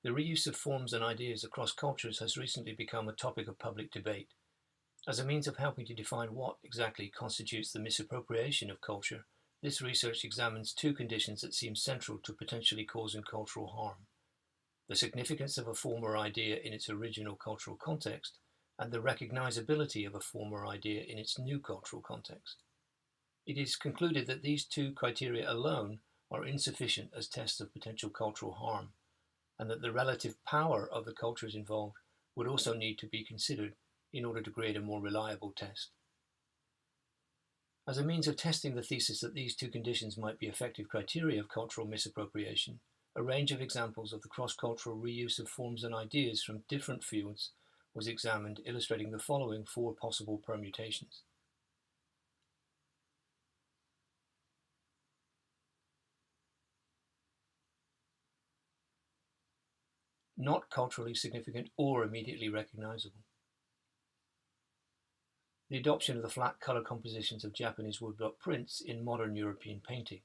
The reuse of forms and ideas across cultures has recently become a topic of public debate. As a means of helping to define what exactly constitutes the misappropriation of culture, this research examines two conditions that seem central to potentially causing cultural harm: the significance of a form or idea in its original cultural context, and the recognizability of a form or idea in its new cultural context. It is concluded that these two criteria alone are insufficient as tests of potential cultural harm, and that the relative power of the cultures involved would also need to be considered in order to create a more reliable test. As a means of testing the thesis that these two conditions might be effective criteria of cultural misappropriation, a range of examples of the cross-cultural reuse of forms and ideas from different fields was examined, illustrating the following four possible permutations. Not culturally significant or immediately recognizable. The adoption of the flat color compositions of Japanese woodblock prints in modern European painting.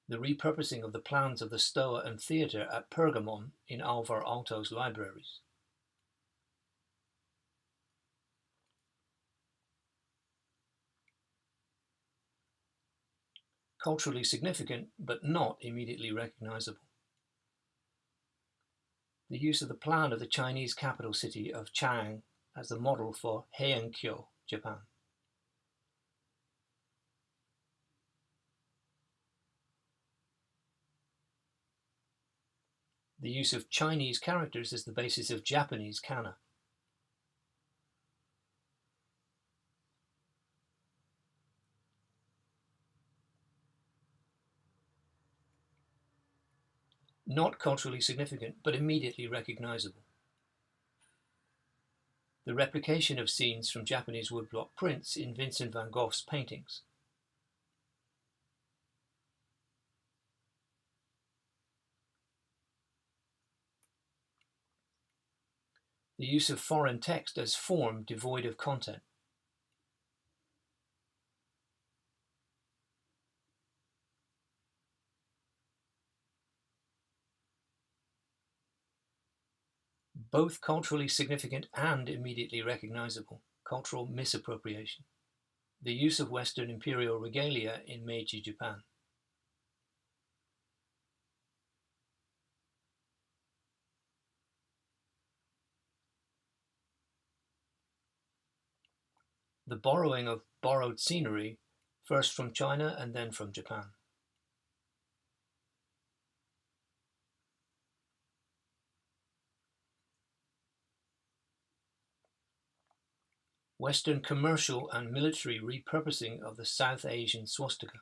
The repurposing of the plans of the Stoa and theatre at Pergamon in Alvar Aalto's libraries. Culturally significant, but not immediately recognizable. The use of the plan of the Chinese capital city of Chang as the model for Heian-kyo, Japan. The use of Chinese characters as the basis of Japanese kana. Not culturally significant, but immediately recognizable. The replication of scenes from Japanese woodblock prints in Vincent van Gogh's paintings. The use of foreign text as form devoid of content. Both culturally significant and immediately recognizable, cultural misappropriation. The use of Western imperial regalia in Meiji Japan. The borrowing of borrowed scenery, first from China and then from Japan. Western commercial and military repurposing of the South Asian swastika.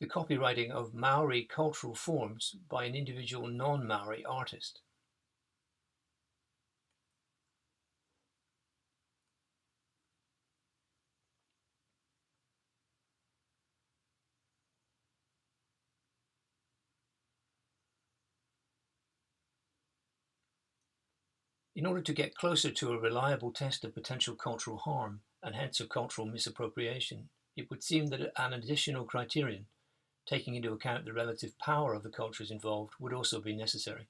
The copywriting of Maori cultural forms by an individual non-Maori artist. In order to get closer to a reliable test of potential cultural harm, and hence of cultural misappropriation, it would seem that an additional criterion, taking into account the relative power of the cultures involved, would also be necessary.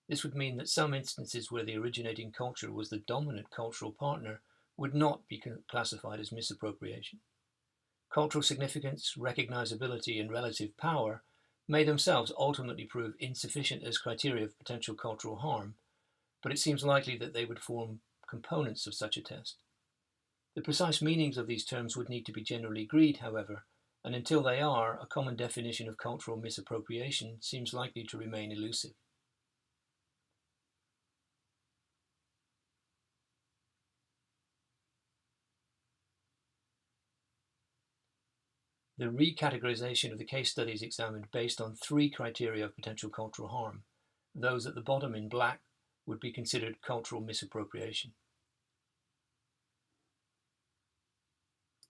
This would mean that some instances where the originating culture was the dominant cultural partner would not be classified as misappropriation. Cultural significance, recognizability, and relative power may themselves ultimately prove insufficient as criteria of potential cultural harm, but it seems likely that they would form components of such a test. The precise meanings of these terms would need to be generally agreed, however, and until they are, a common definition of cultural misappropriation seems likely to remain elusive. The recategorization of the case studies examined based on three criteria of potential cultural harm. Those at the bottom in black would be considered cultural misappropriation.